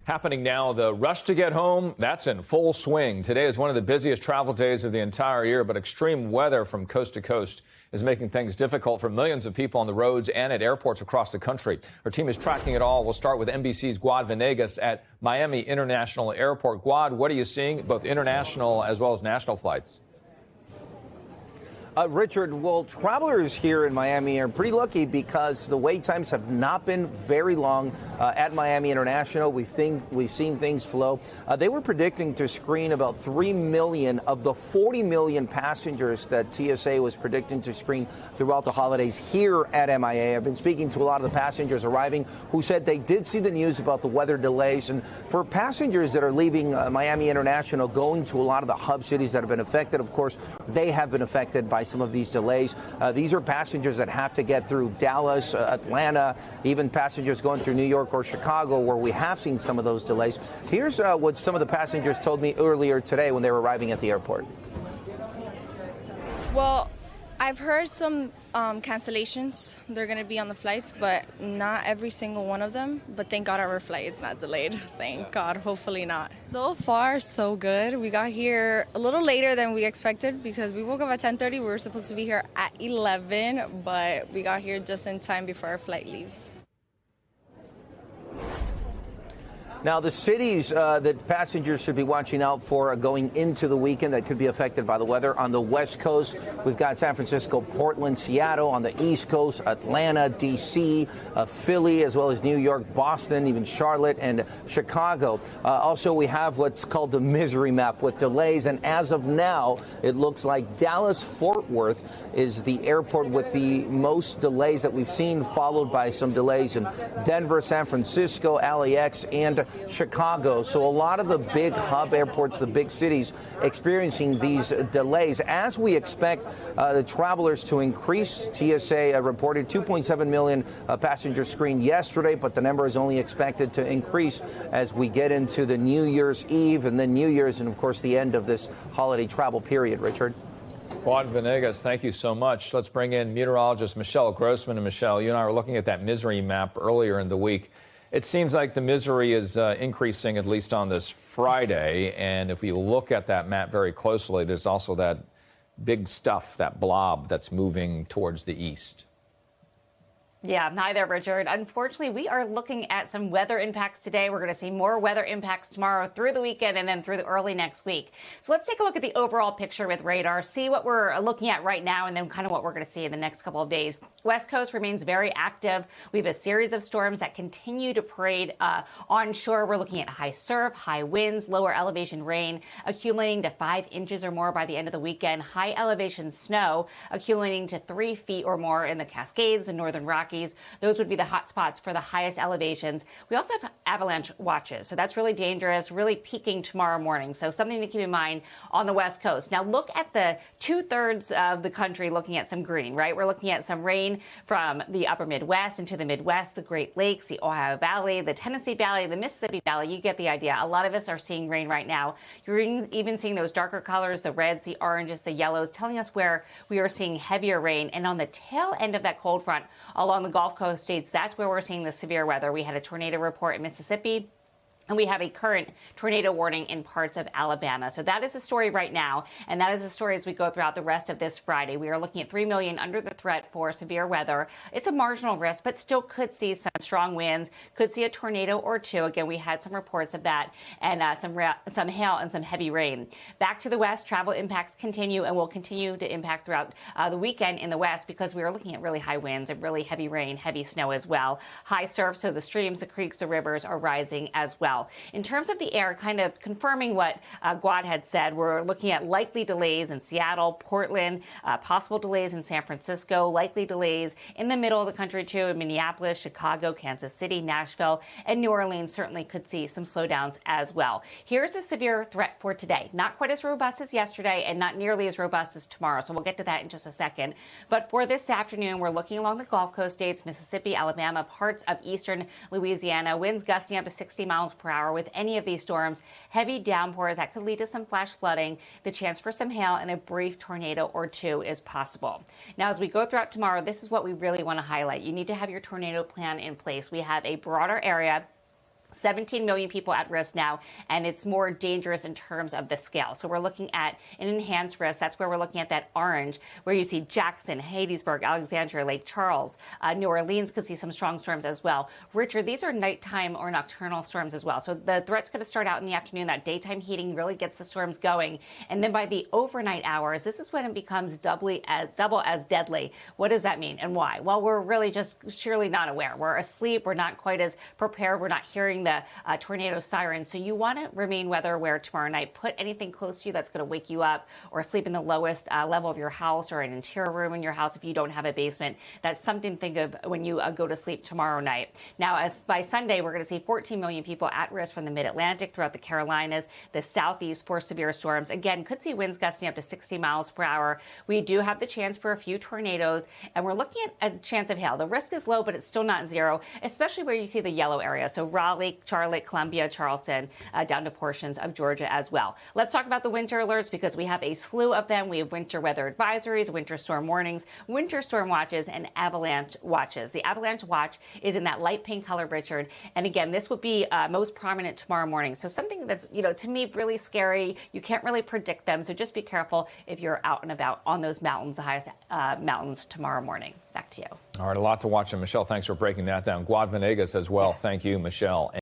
Happening now, the rush to get home, that's in full swing. Today is one of the busiest travel days of the entire year, but extreme weather from coast to coast is making things difficult for millions of people on the roads and at airports across the country. Our team is tracking it all. We'll start with NBC's Guad Venegas at Miami International Airport. Guad, what are you seeing, both international as well as national flights? Richard, well, travelers here in Miami are pretty lucky because the wait times have not been very long at Miami International. We've seen things flow. They were predicting to screen about 3 million of the 40 million passengers that TSA was predicting to screen throughout the holidays here at MIA. I've been speaking to a lot of the passengers arriving who said they did see the news about the weather delays. And for passengers that are leaving Miami International, going to a lot of the hub cities that have been affected, of course, they have been affected by some of these delays. These are passengers that have to get through Dallas, Atlanta, even passengers going through New York or Chicago, where we have seen some of those delays. Here's what some of the passengers told me earlier today when they were arriving at the airport. Well, I've heard some cancellations. They're going to be on the flights, but not every single one of them. But thank God our flight is not delayed. Thank God. Hopefully not. So far, so good. We got here a little later than we expected because we woke up at 10:30. We were supposed to be here at 11, but we got here just in time before our flight leaves. Now, the cities that passengers should be watching out for going into the weekend that could be affected by the weather. On the West Coast, we've got San Francisco, Portland, Seattle. On the East Coast, Atlanta, D.C., Philly, as well as New York, Boston, even Charlotte and Chicago. Also, we have what's called the misery map with delays. And as of now, it looks like Dallas-Fort Worth is the airport with the most delays that we've seen, followed by some delays in Denver, San Francisco, LAX, and Chicago. So a lot of the big hub airports, the big cities, experiencing these delays. As we expect the travelers to increase, TSA reported 2.7 million passengers screened yesterday, but the number is only expected to increase as we get into the New Year's Eve and then New Year's and, of course, the end of this holiday travel period. Richard. Juan Venegas, thank you so much. Let's bring in meteorologist Michelle Grossman. And Michelle, you and I were looking at that misery map earlier in the week. It seems like the misery is increasing, at least on this Friday. And if we look at that map very closely, there's also that big stuff, that blob that's moving towards the east. Yeah, hi there, Richard. Unfortunately, we are looking at some weather impacts today. We're going to see more weather impacts tomorrow through the weekend and then through the early next week. So let's take a look at the overall picture with radar, see what we're looking at right now, and then kind of what we're going to see in the next couple of days. West Coast remains very active. We have a series of storms that continue to parade onshore. We're looking at high surf, high winds, lower elevation rain, accumulating to 5 inches or more by the end of the weekend. High elevation snow accumulating to 3 feet or more in the Cascades and Northern Rockies. Those would be the hot spots for the highest elevations. We also have avalanche watches, so that's really dangerous, really peaking tomorrow morning. So something to keep in mind on the West Coast. Now look at the 2/3 of the country looking at some green, right? We're looking at some rain from the upper Midwest into the Midwest, the Great Lakes, the Ohio Valley, the Tennessee Valley, the Mississippi Valley. You get the idea. A lot of us are seeing rain right now. You're even seeing those darker colors, the reds, the oranges, the yellows, telling us where we are seeing heavier rain. And on the tail end of that cold front along the Gulf Coast states, that's where we're seeing the severe weather. We had a tornado report in Mississippi. And we have a current tornado warning in parts of Alabama. So that is the story right now. And that is the story as we go throughout the rest of this Friday. We are looking at 3 million under the threat for severe weather. It's a marginal risk, but still could see some strong winds, could see a tornado or two. Again, we had some reports of that and some hail and some heavy rain. Back to the west, travel impacts continue and will continue to impact throughout the weekend in the west because we are looking at really high winds and really heavy rain, heavy snow as well. High surf, so the streams, the creeks, the rivers are rising as well. In terms of the air, kind of confirming what Guad had said, we're looking at likely delays in Seattle, Portland, possible delays in San Francisco, likely delays in the middle of the country too, in Minneapolis, Chicago, Kansas City, Nashville, and New Orleans certainly could see some slowdowns as well. Here's a severe threat for today. Not quite as robust as yesterday and not nearly as robust as tomorrow, so we'll get to that in just a second. But for this afternoon, we're looking along the Gulf Coast states, Mississippi, Alabama, parts of eastern Louisiana, winds gusting up to 60 miles per hour with any of these storms, heavy downpours that could lead to some flash flooding. The chance for some hail and a brief tornado or two is possible. Now, as we go throughout tomorrow, this is what we really want to highlight. You need to have your tornado plan in place. We have a broader area 17 million people at risk now, and it's more dangerous in terms of the scale. So we're looking at an enhanced risk. That's where we're looking at that orange, where you see Jackson, Hattiesburg, Alexandria, Lake Charles, New Orleans could see some strong storms as well. Richard, these are nighttime or nocturnal storms as well. So the threat's going to start out in the afternoon. That daytime heating really gets the storms going. And then by the overnight hours, this is when it becomes double as deadly. What does that mean and why? Well, we're really just surely not aware. We're asleep. We're not quite as prepared. We're not hearing the tornado siren. So you want to remain weather aware tomorrow night. Put anything close to you that's going to wake you up, or sleep in the lowest level of your house or an interior room in your house if you don't have a basement. That's something to think of when you go to sleep tomorrow night. Now, as by Sunday, we're going to see 14 million people at risk from the mid-Atlantic throughout the Carolinas, the southeast for severe storms. Again, could see winds gusting up to 60 miles per hour. We do have the chance for a few tornadoes, and we're looking at a chance of hail. The risk is low, but it's still not zero, especially where you see the yellow area. So Raleigh, Charlotte, Columbia, Charleston, down to portions of Georgia as well. Let's talk about the winter alerts, because we have a slew of them. We have winter weather advisories, winter storm warnings, winter storm watches, and avalanche watches. The avalanche watch is in that light pink color, Richard. And again, this would be most prominent tomorrow morning. So something that's, to me, really scary. You can't really predict them. So just be careful if you're out and about on those mountains, the highest mountains tomorrow morning. Back to you. All right, a lot to watch. And Michelle, thanks for breaking that down. Guad Venegas as well. Thank you, Michelle.